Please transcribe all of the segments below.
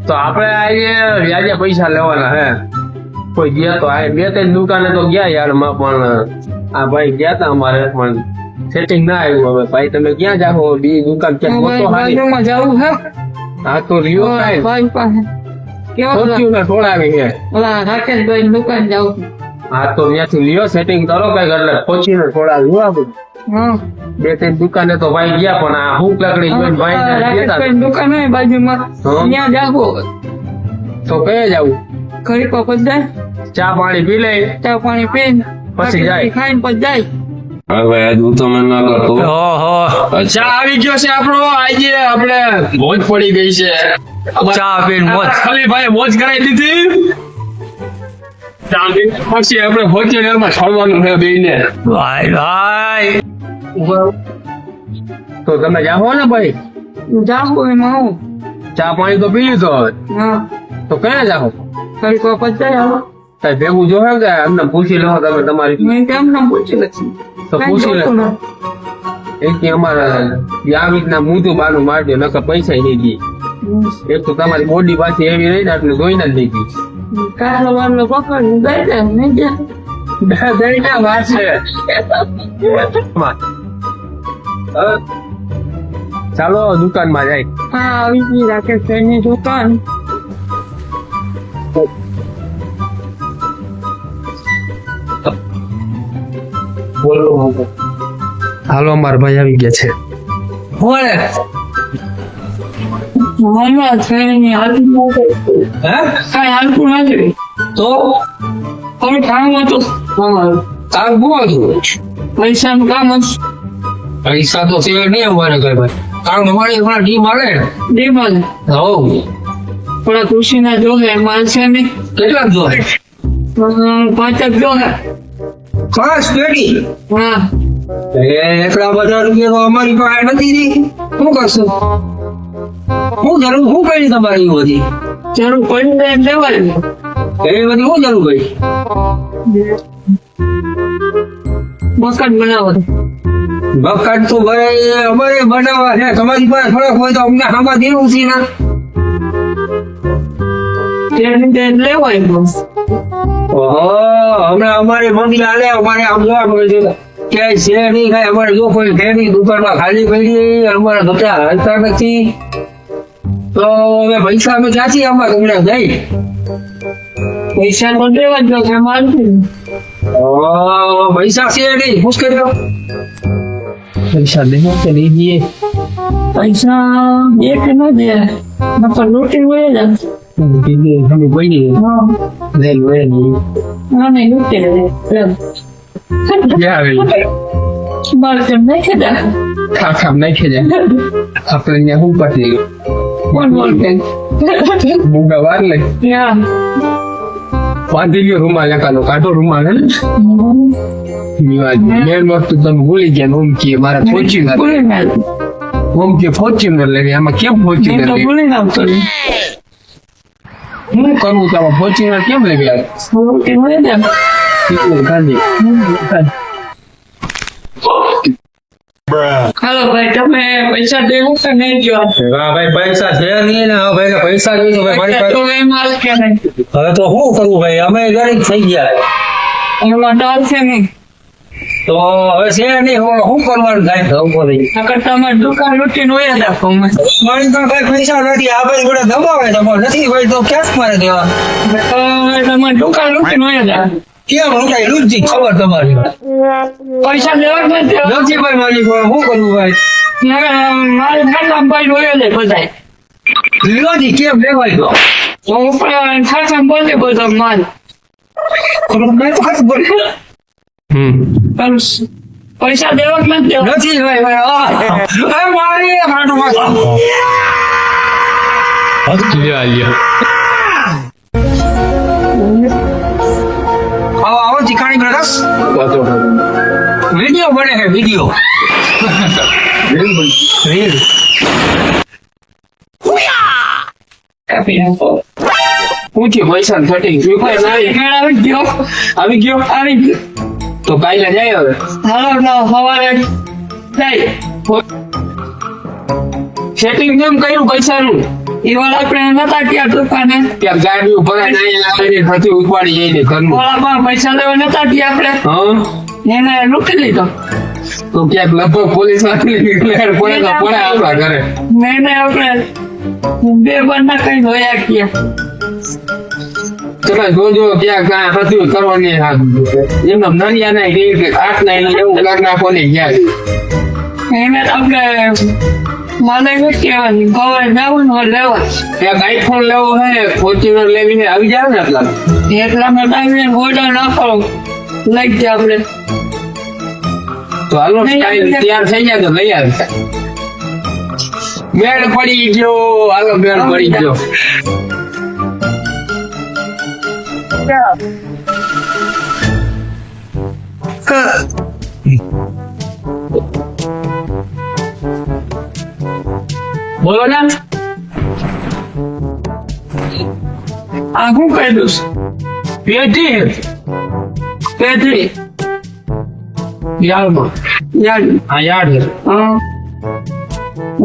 તો આપણે આજે વ્યાજે પૈસા લેવાના હે કોઈ ગયા તો આ બે ત્રણ દુકાને તો ગયા યારમાં પણ આ ભાઈ ગયા તા અમારે પણ સેટિંગ ના આવ્યું હવે ભાઈ તમે ક્યાં જાઓ બી દુકાન ક્યાં મોટો હારી જવું હે હા તો રિયો કાઈ ભાઈ પાસે ફોર્ચ્યુનર થોડાવી છે ઓલા રાકેશભાઈ દુકાન જાવ હા તો ત્યાંથી લિયો સેટિંગ કરો કઈક એટલે ફોર્ચ્યુનર થોડાવી આપું હા બે ત્રણ દુકાને તો ભાઈ ગયા પણ આ હું લકડી જોઈને ભાઈ રાકેશભાઈ દુકાન હોય બાજુમાં ત્યાં જાગો તો કયા જાવું ઘડી પર જાય ચા પાણી પી લે ચા પાણી પીને પછી જાય ખાઈને પછી જાય હવે આજ હું તો મને ના કરતો ચા આવી ગયો છે આપણો આજે આપણે મોજ પડી ગઈ છે ચા પીને મોજ ખાલી ભાઈ મોજ કરાવી દીધી પછી આપણે ફોર્ચ્યુનર માં છોડવાનું છે બેને ભાઈ ભાઈ તો તમે જાઓ ને ભાઈ જાગો એમાં આવું ચા પાણી તો પી લીધો હવે હા તો ક્યાં જાઓ ઘડી પર પછી જાય હાલો કઈ ભેગું જોહે કે અમને પૂછી લો તમે તમારી મેં કેમ ના પૂછી લખી તો પૂછી લે એક અમારે આ રીતના મૂતું બાનું મારજો નકર પૈસા નહીં દી એક તો તમારી બોડી પાછી એવી રહી ને એટલે જોઈને જ નહીં દી કાઢલો વાળલો પકડ દઈ દે નહીં જાય દઈને વાત છે ચાલો દુકાન માં જાય હા આવી ગઈ રાકેશભાઈની દુકાન હાલો અમારા ભાઈ આવી ગયા છે હમણાં ટ્રેનની હાલતું નથી કઈ હાલતું નથી તો હવે કામ હતું અમારું કામ શું હતું પૈસાનું કામ હતું પૈસા તો છે નહીં અમારે કઈ ભાઈ કામ અમારે હમણાં ટીમ આવે ડીમલ હો થોડા ખુશીના જોહે માલ છે નહીં કેટલા જો 5 જ જોહે ખાસ પેટી હા એટલા બધા રૂપિયા તો અમારી પાસે નથી રી શું કરશું શું જરૂર શું કરી તમારી બધી જરૂર પડી લેવાય એવી બધી શું જરૂર પડી મકાન બનાવો મકાન તો ભાઈ અમારે બનાવવા છે તમારી પાસે થોડાક હોય તો અમને આમાં દેવું છે ના લેવાય બસ ઓહો હમણાં અમારે મંદિર આલે અમારે આમ જોવા મળે છે ક્યાંય છે નહીં કાંઈ અમારે જો કોઈ છે નહીં દુકાનમાં ખાલી પડી અમારા ધંધા હાલતા નથી તો હવે પૈસા અમે ક્યાંથી આમાં તમને જઈ પૈસા તો દેવા જ છે માનતું પૈસા છે નહીં મુશ્કેલ તો પૈસા દેવો કે નહીં દઈએ પૈસા બે કે ન દે નકર લૂંટી હોય જ તમે કોઈ નહીં લે લે નહીં ના નહીં લૂંટી લે મારે તેમ નહીં ખેડા ખામ નાખી જાય આપણે અહીંયા શું પતી કોણ બોલતે મૂંગા વાર લે યા બાંધી લ્યો રૂમાલ એકાનો કાઢો રૂમાલ હે મેન વસ્તુ તમે ભૂલી ગયા ઓમ કે મારા ફોર્ચ્યુનર ભૂલી ના ઓમ કે ફોર્ચ્યુનર લેવી આમાં કેમ ફોર્ચ્યુનર તો લેવી ભૂલી ના તો હું કરવું તો ફોર્ચ્યુનર કેમ લેવી યાર લૂંટી હોય ને ગાંધી હાલો ભાઈ તમે પૈસા દેવું કે નહીં જો હા ભાઈ પૈસા છે નહીં ને ભાઈ પૈસા જોઈએ ભાઈ મારી પાસે તો એ માલ કે નહીં હવે તો શું કરવું ભાઈ અમે ગરીબ થઈ ગયા એમાં ડર છે નહીં તો હવે છે નહીં શું કરવાનું થાય નકર તમે દુકાન લૂંટીને હોય જ આપો મારી તો કઈ પૈસા નથી આ ભાઈ જોડે દબાવે તમારે નથી ભાઈ તો ક્યાં મારે દેવા તમે દુકાન લૂંટીને હોય જ આપો કેમ લૂંટાઈ લૂંટી ખબર તમારી પૈસા દેવા જ નથી નથી ભાઈ મારી શું કરવું ભાઈ મારે ખાતા ભાઈ હોય જ બધા નથી કેમ લેવાય તો હું ઉપર ખાતા બોલે બધો માલ પૈસા દેવા જ નથી દેવા નથી ભાઈ ભાઈ મારી આવો ચીકાણી બ્રધર્સ વિડીયો બને છે વિડીયો રીલ પૂછી પૈસા થતી આવી ગયો આવી ગયો તો કાલે જાય હવે હાલો સવારે જાય સેટિંગ કેમ કર્યું પૈસાનું એ વાળા આપણે નતા ત્યાં દુકાને ત્યાં ગાડી ભરાય ને અહીંયા આવીને ફરતી ઉપાડી જઈને ઘરનું ઓલામાં પૈસા લેવા નતા ત્યાં આપણે હા એને લૂંટી લીધો તો ક્યાંક લગભગ પોલીસ વાળી ડિક્લેર પડે તો પડે આપણા ઘરે મેને આપણે બે બંને કઈ જોયા ગયા તમે જોજો ક્યાં કાંઈ હતું કરવાની એમને નરિયા ના આઠ ના એવું લાગ નાખો ને ગયા એને આપણે માને શું કહેવાની ગવાય જવું હોય લેવા એક આઈફોન લેવો હે ફોર્ચ્યુનર લેવી હે આવી જાય ને એટલામાં ટાઈમે ગોડા નાખો લઈ ગયા આપણે તો હાલો તૈયાર થઈ જાય તો લઈ આવે મેળ પડી ગયો હાલો મેળ પડી ગયો બોલો ને આ શું કહી દઉં પેટી પેટલી યારમાં યાર હા યાર હા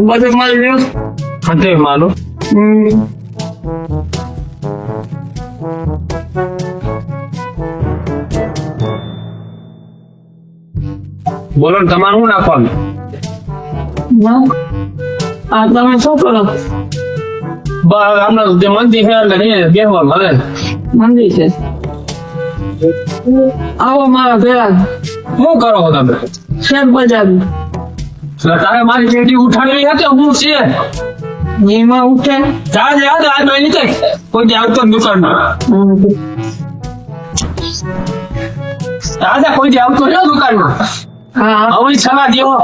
બધું માલ રહ્યું હતે માનો બોલો ને તમારે શું નાખવાનું આ તમે શું કરો બસ હમણાં જે મંદિર છે એટલે અહીંયા બેસવા મળે મંદિર છે આવો મારા ભેળા શું કરો છો તમે શેર બજાર એટલે તારે મારી પેટી ઉઠાડવી હતી હું છે એમાં ઉઠે જા યાદ આ ભાઈ નીચે કોઈ દી આવતો દુકાનમાં આજે કોઈ દી આવતો ને દુકાનમાં હા હવે સલાહ દેવો